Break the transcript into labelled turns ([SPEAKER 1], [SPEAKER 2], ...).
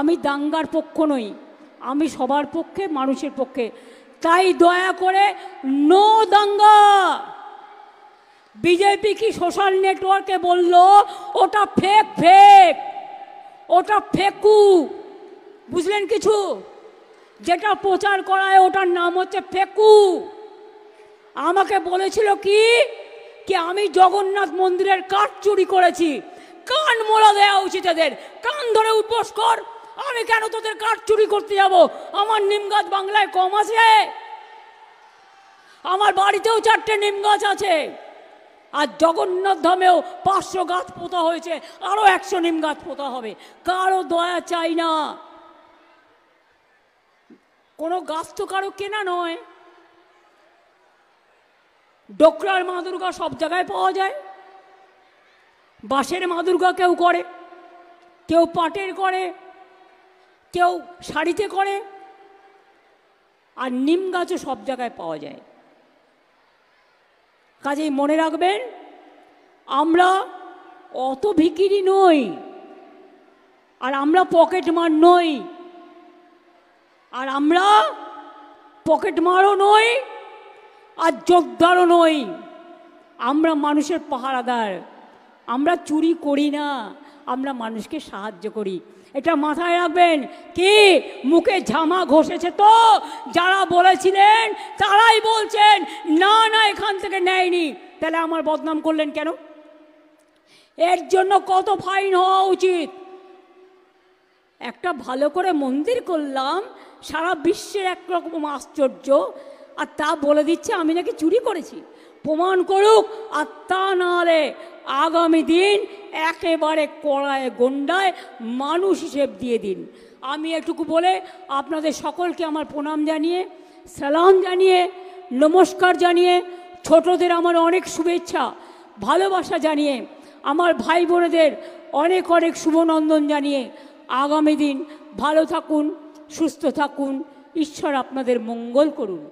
[SPEAKER 1] আমি দাঙ্গার পক্ষ নই, আমি সবার পক্ষে, মানুষের পক্ষে। তাই দয়া করে নো দাঙ্গা। বিজেপি কি সোশ্যাল নেটওয়ার্কে বলল ওটা ফেক, ফেক, ওটা ফেকু। বুঝলেন কিছু? যেটা প্রচার করায় ওটার নাম হচ্ছে ফেকু। আমাকে বলেছিল কি কি আমি জগন্নাথ মন্দিরের কাঠ চুরি করেছি। কান মোড়া দেওয়া উচিত এদের, কান ধরে উপোস কর। আমি কেন তোদের কাঠ চুরি করতে যাব? আমার নিম গাছ বাংলায় কম আছে? আমার বাড়িতেও 4টে নিম গাছ আছে। আর জগন্নাথ ধামেও 500 গাছ পোতা হয়েছে, আরো 100 নিম গাছ পোতা হবে। কারো দয়া চাই না। কোনো গাছ তো কারো কেনা নয়। ডোকরার মা দুর্গা সব জায়গায় পাওয়া যায়। বাঁশের মা দুর্গা কেউ করে, কেউ পাটের করে, কেউ শাড়িতে করে, আর নিম গাছও সব জায়গায় পাওয়া যায়। কাজেই মনে রাখবেন, আমরা অত ভিখিরি নই, আর আমরা পকেট মার নই, আর আমরা পকেট মারও নই, আর যোদ্ধারও নই। আমরা মানুষের পাহারাদার। আমরা চুরি করি না, আমরা মানুষকে সাহায্য করি। এটা মাথায় রাখবেন। কি মুখে ঝামা ঘষেছে তো যারা বলেছিলেন তারাই বলছেন না না এখান থেকে নেয়নি। তাহলে আমার বদনাম করলেন কেন? এর জন্য কত ফাইন হওয়া উচিত। একটা ভালো করে মন্দির করলাম, সারা বিশ্বের একরকম আশ্চর্য, আর তা বলে দিচ্ছে আমি নাকি চুরি করেছি। প্রমাণ করুক। আর তা নাহলে আগামী দিন একেবারে কড়ায় গন্ডায় মানুষ হিসেব দিয়ে দিন। আমি এটুকু বলে আপনাদের সকলকে আমার প্রণাম জানিয়ে, সালাম জানিয়ে, নমস্কার জানিয়ে, ছোটদের আমার অনেক শুভেচ্ছা ভালোবাসা জানিয়ে, আমার ভাই বোনেদের অনেক অনেক শুভনন্দন জানিয়ে আগামী দিন ভালো থাকুন, সুস্থ থাকুন। ঈশ্বর আপনাদের মঙ্গল করুন।